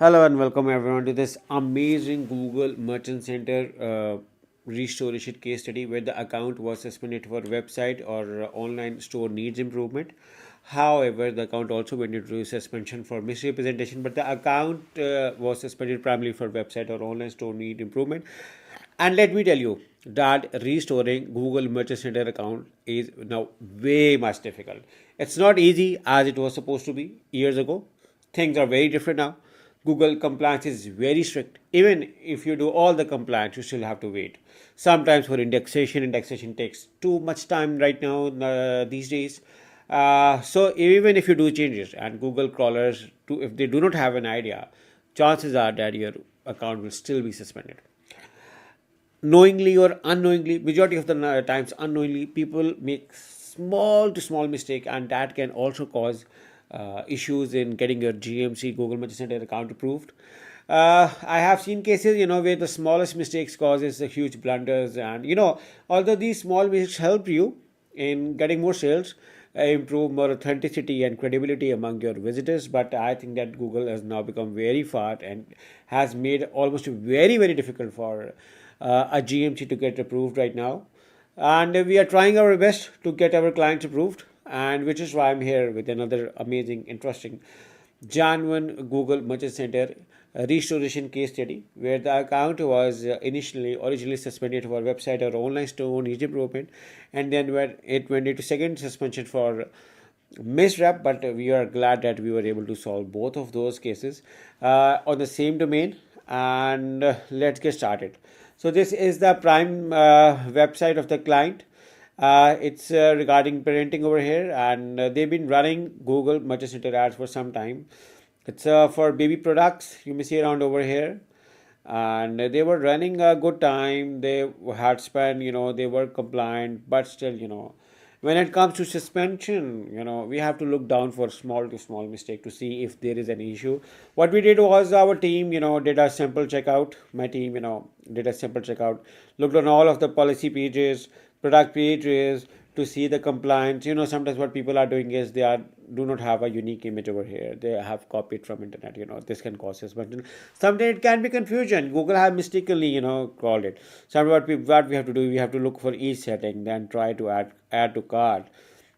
Hello and welcome everyone to this amazing Google Merchant Center restoration case study where the account was suspended for website or online store needs improvement. However, the account also went into suspension for misrepresentation, but the account was suspended primarily for website or online store need improvement. And let me tell you that restoring Google Merchant Center account is now way much difficult. It's not easy as it was supposed to be years ago. Things are very different now. Google compliance is very strict. Even if you do all the compliance, you still have to wait. Sometimes for indexation takes too much time right now these days. So even if you do changes and Google crawlers, if they do not have an idea, chances are that your account will still be suspended. Knowingly or unknowingly, majority of the times unknowingly, people make small to small mistake, and that can also cause issues in getting your GMC Google Merchant Center account approved. I have seen cases, where the smallest mistakes causes a huge blunders, and although these small mistakes help you in getting more sales, improve more authenticity and credibility among your visitors. But I think that Google has now become very fast and has made almost very difficult for a GMC to get approved right now. And we are trying our best to get our clients approved, and which is why I'm here with another amazing, interesting genuine Google Merchant Center restoration case study where the account was originally suspended for website or online store needs improvement, and then when it went into second suspension for misrep. But we are glad that we were able to solve both of those cases on the same domain. And let's get started. So this is the prime website of the client. It's regarding parenting over here, and they've been running Google Merchant Center ads for some time. It's for baby products. You may see around over here, and they were running a good time. They had spent, they were compliant, but still, when it comes to suspension, we have to look down for small to small mistake to see if there is an issue. What we did was our team, did a simple checkout. My team, did a simple checkout, looked on all of the policy pages, product pages to see the compliance. Sometimes what people are doing is do not have a unique image over here. They have copied from internet. This can cause suspension. Sometimes it can be confusion. Google have mistakenly, called it. So what we have to do, we have to look for each setting, then try to add to cart,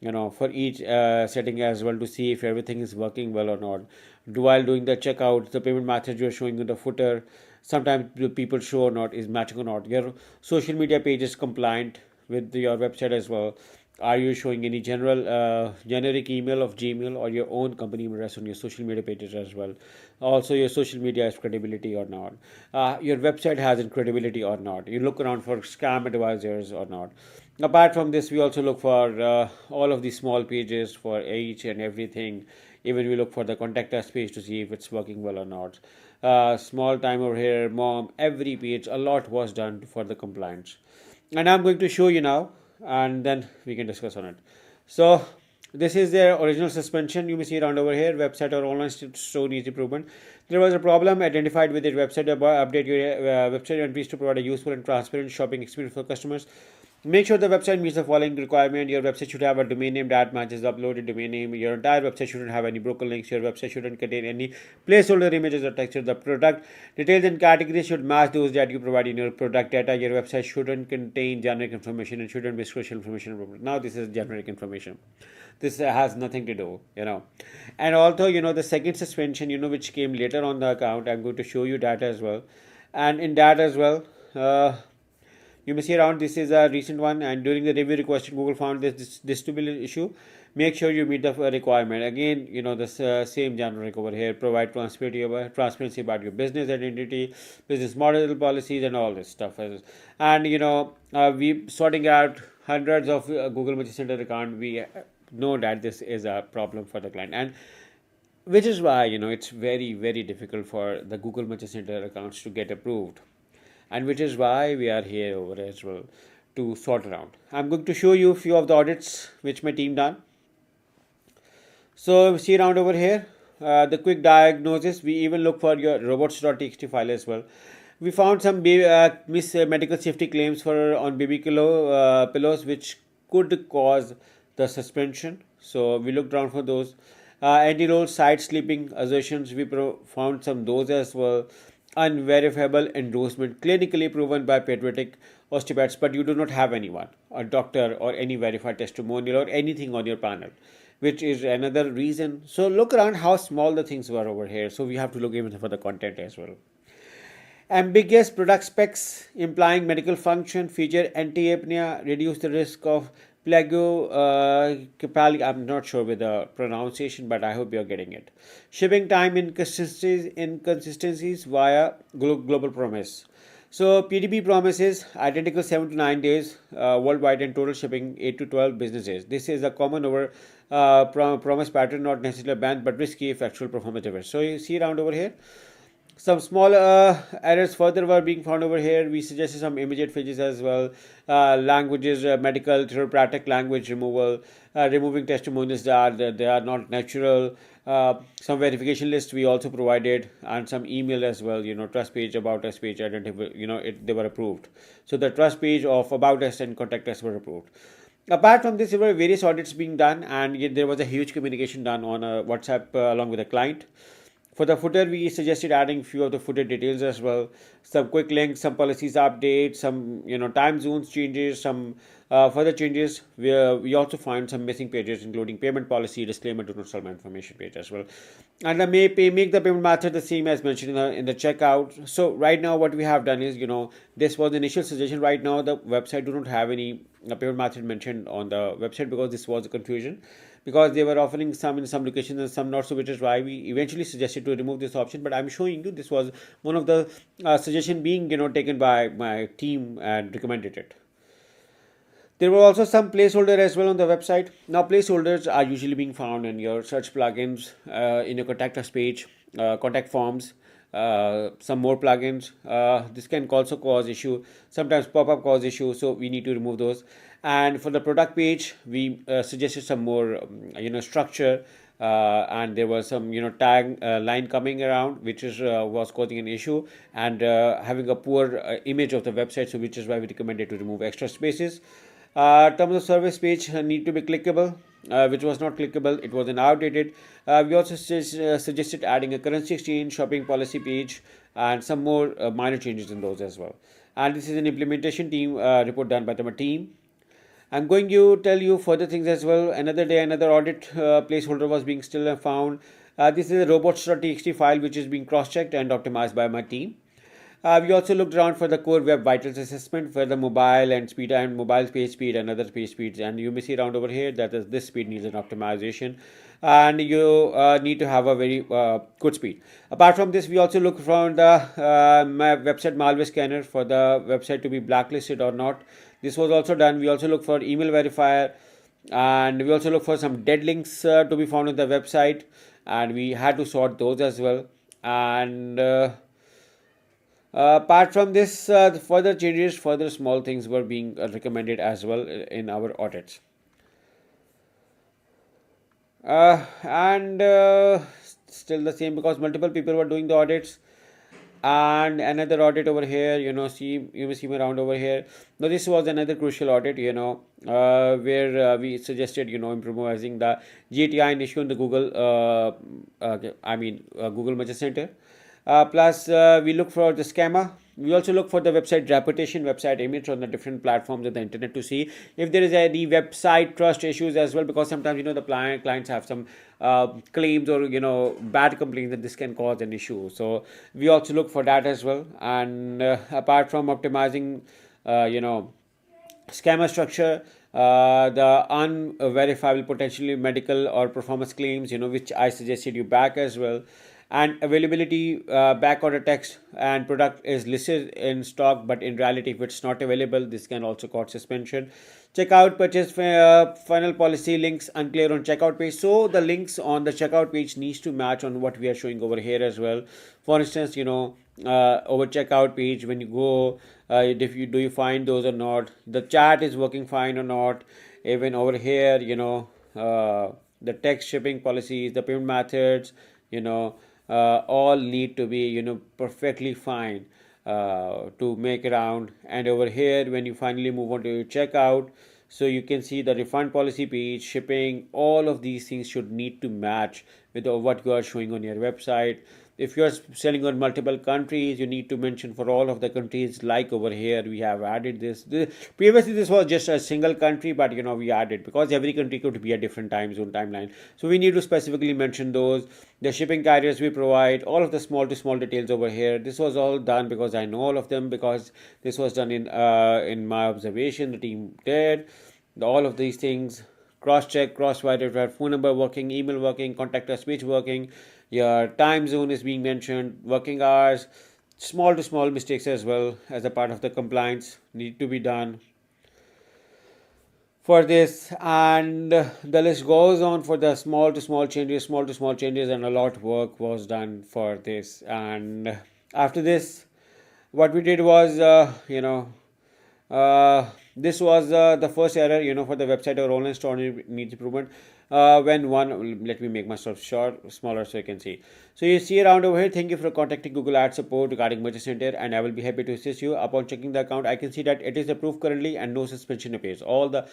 for each setting as well to see if everything is working well or not. While doing the checkout, the payment method you're showing in the footer, sometimes the people show or not is matching or not. Your social media page is compliant with your website as well. Are you showing any generic email of Gmail or your own company address on your social media pages as well? Also, your social media has credibility or not? Your website has credibility or not? You look around for scam advisors or not? Apart from this, we also look for all of these small pages for each and everything. Even we look for the contact us page to see if it's working well or not. Small time over here, mom, every page, a lot was done for the compliance. And I'm going to show you now, and then we can discuss on it. So this is their original suspension. You may see around over here, website or online store needs improvement. There was a problem identified with the website. Update your website entries to provide a useful and transparent shopping experience for customers. Make sure the website meets the following requirement. Your website should have a domain name that matches the uploaded domain name. Your entire website shouldn't have any broken links. Your website shouldn't contain any placeholder images or text. The product details and categories should match those that you provide in your product data. Your website shouldn't contain generic information and shouldn't be crucial information. Now this is generic information. This has nothing to do, And also, the second suspension, which came later on the account, I'm going to show you that as well. And in that as well, you may see around this is a recent one, and during the review requested, Google found this to be an issue. Make sure you meet the requirement. Again, the same generic over here. Provide transparency about your business identity, business model policies, and all this stuff. And we sorting out hundreds of Google Merchant Center account. We know that this is a problem for the client, and which is why it's very difficult for the Google Merchant Center accounts to get approved, and which is why we are here over as well to sort around. I'm going to show you a few of the audits which my team done. So see around over here, the quick diagnosis. We even look for your robots.txt file as well. We found some medical safety claims for on baby pillows which could cause the suspension. So we looked around for those. Anti-role site sleeping assertions, we found some those as well. Unverifiable endorsement, clinically proven by pediatric osteopaths, but you do not have anyone, a doctor or any verified testimonial or anything on your panel, which is another reason. So look around how small the things were over here. So we have to look even for the content as well. Ambiguous product specs implying medical function, feature anti-apnea, reduce the risk of I'm not sure with the pronunciation, but I hope you're getting it. Shipping time inconsistencies via global promise. So PDB promises identical 7 to 9 days worldwide and total shipping 8 to 12 businesses. This is a common over promise pattern, not necessarily banned, but risky if actual performance differs. So you see around over here. Some small errors further were being found over here. We suggested some immediate fixes as well. Languages, medical, therapeutic language removal, removing testimonials that they are not natural. Some verification lists we also provided, and some email as well. Trust page, about us page, identify. They were approved. So the trust page of about us and contact us were approved. Apart from this, there were various audits being done, and there was a huge communication done on WhatsApp along with the client. For the footer, we suggested adding few of the footer details as well, some quick links, some policies updates, some time zones changes, some further changes. We also find some missing pages, including payment policy, disclaimer, do not sell my information page as well, and the make the payment method the same as mentioned in the checkout. So right now, what we have done is this was the initial suggestion. Right now, the website do not have any payment method mentioned on the website because this was a confusion, because they were offering some in some locations and some not, so which is why we eventually suggested to remove this option. But I'm showing you this was one of the suggestion being taken by my team and recommended it. There were also some placeholder as well on the website. Now placeholders are usually being found in your search plugins, in your contact us page, contact forms, some more plugins. This can also cause issue. Sometimes pop-up cause issue, so we need to remove those. And for the product page, we suggested some more, structure. And there was some, tag line coming around, which is was causing an issue, and having a poor image of the website. So, which is why we recommended to remove extra spaces. Terms of service page need to be clickable, which was not clickable. It was an outdated. We also suggested adding a currency exchange shopping policy page and some more minor changes in those as well. And this is an implementation team report done by the team. I'm going to tell you further things as well. Another day, another audit placeholder was being still found. This is a robots.txt file which is being cross-checked and optimized by my team. We also looked around for the core web vitals assessment for the mobile and speed and mobile page speed and other page speeds. And you may see around over here that this speed needs an optimization, and you need to have a very good speed. Apart from this, we also look from the website malware scanner for the website to be blacklisted or not. This was also done. We also look for email verifier, and we also look for some dead links to be found on the website, and we had to sort those as well. And apart from this, further changes, further small things were being recommended as well in our audits. And still the same, because multiple people were doing the audits. And another audit over here, you may see me around over here. Now this was another crucial audit, where we suggested, improvising the GTI issue in the Google, Google Merchant Center. Plus, we look for the scammer. We also look for the website reputation, website image on the different platforms of the internet to see if there is any website trust issues as well, because sometimes the clients have some claims or bad complaints that this can cause an issue. So we also look for that as well. And apart from optimizing, scammer structure, the unverifiable potentially medical or performance claims, which I suggested you back as well. And availability, back order text and product is listed in stock, but in reality, if it's not available, this can also cause suspension. Checkout purchase final policy links unclear on checkout page. So the links on the checkout page needs to match on what we are showing over here as well. For instance, over checkout page, when you go, if you do you find those or not, the chat is working fine or not. Even over here, the text shipping policies, the payment methods, all need to be perfectly fine to make around. And over here, when you finally move on to your checkout, So you can see the refund policy page, shipping, all of these things should need to match with what you are showing on your website. If you are selling on multiple countries, you need to mention for all of the countries. Like over here, we have added previously this was just a single country, but we added because every country could be a different time zone timeline. So we need to specifically mention those. The shipping carriers we provide, all of the small to small details over here. This was all done because I know all of them, because this was done in my observation. The team did all of these things. Cross check, cross verify, phone number working, email working, contact us page working, your time zone is being mentioned, working hours, small to small mistakes as well as a part of the compliance need to be done for this. And the list goes on for the small to small changes, and a lot of work was done for this. And after this, what we did was, this was the first error, for the website or online store needs improvement. When one, let me make myself smaller so you can see. So you see around over here, thank you for contacting Google Ads support regarding Merchant Center, and I will be happy to assist you. Upon checking the account, I can see that it is approved currently and no suspension appears. All the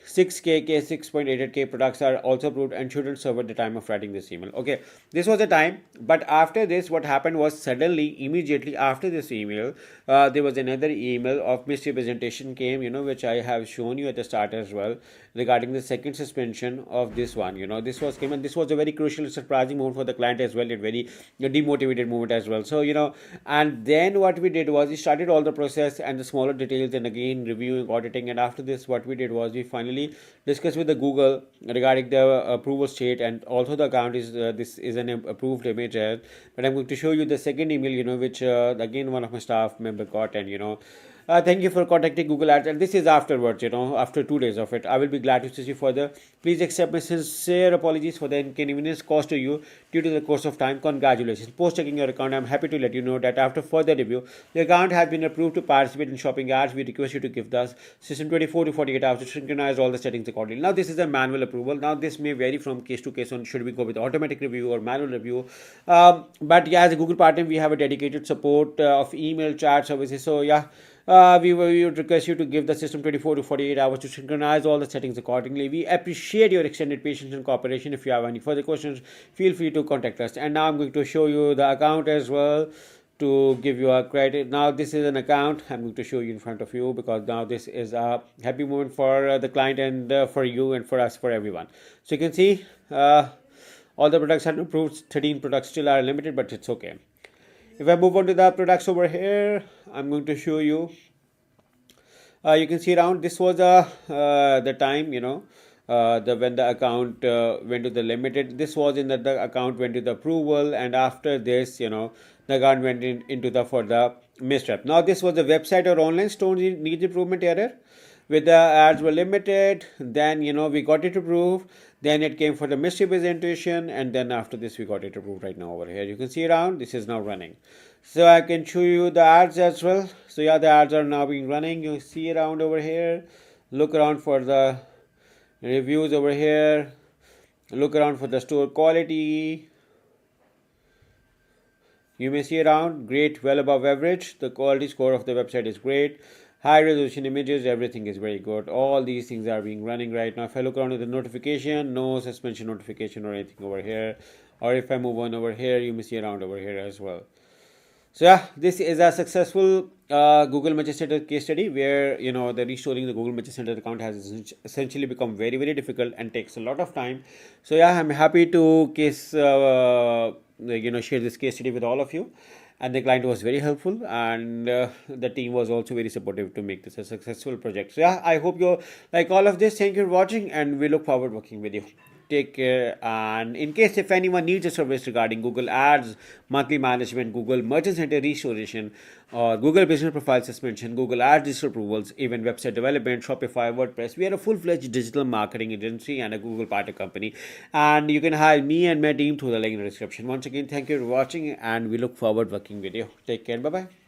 6K, 6.88K products are also approved and shouldn't serve at the time of writing this email. Okay, this was the time, but after this, what happened was suddenly, immediately after this email, there was another email of misrepresentation came, which I have shown you at the start as well, regarding the second suspension of this one. This was came, and this was a very crucial, surprising moment for the client as well, a very demotivated moment as well. So, and then what we did was we started all the process and the smaller details, and again reviewing, auditing, and after this, what we did was we finally discussed with the Google regarding the approval state, and also the account is this is an approved image. But I'm going to show you the second email, which again one of my staff member got, and thank you for contacting Google Ads, and this is afterwards, after 2 days of it. I will be glad to assist you further. Please accept my sincere apologies for the inconvenience caused to you due to the course of time. Congratulations. Post checking your account, I'm happy to let you know that after further review, the account has been approved to participate in shopping ads. We request you to give the system 24 to 48 hours to synchronize all the settings accordingly. Now, this is a manual approval. Now, this may vary from case to case on should we go with automatic review or manual review. But yeah, as a Google partner, we have a dedicated support of email, chat services. So yeah, we would request you to give the system 24 to 48 hours to synchronize all the settings accordingly. We appreciate your extended patience and cooperation. If you have any further questions, feel free to contact us. And now I'm going to show you the account as well to give you a credit. Now this is an account I'm going to show you in front of you, because now this is a happy moment for the client, and for you, and for us, for everyone. So you can see all the products are approved. 13 products still are limited, but it's okay. If I move on to the products over here, I'm going to show you. You can see around this was the time, the when the account went to the limited. This was in that the account went to the approval, and after this, the account went into the for the misrep. Now this was the website or online store needs improvement error, with the ads were limited. Then we got it approved. Then it came for the misrepresentation, and then after this we got it approved. Right now over here you can see around this is now running. So I can show you the ads as well. So yeah, the ads are now being running. You see around over here. Look around for the reviews over here. Look around for the store quality. You may see around great, well above average. The quality score of the website is great. High resolution images, everything is very good. All these things are being running right now. If I look around at the notification, no suspension notification or anything over here. Or if I move on over here, you may see around over here as well. So yeah, this is a successful Google Merchant Center case study where the restoring the Google Merchant Center account has essentially become very, very difficult and takes a lot of time. So yeah, I'm happy to share this case study with all of you. And the client was very helpful, and the team was also very supportive to make this a successful project. So yeah, I hope you like all of this. Thank you for watching, and we look forward to working with you. Take care. And in case if anyone needs a service regarding Google Ads, monthly management, Google Merchant Center restoration, or Google Business Profile suspension, Google Ads digital approvals, even website development, Shopify, WordPress, we are a full-fledged digital marketing agency and a Google partner company. And you can hire me and my team through the link in the description. Once again, thank you for watching, and we look forward to working with you. Take care. Bye-bye.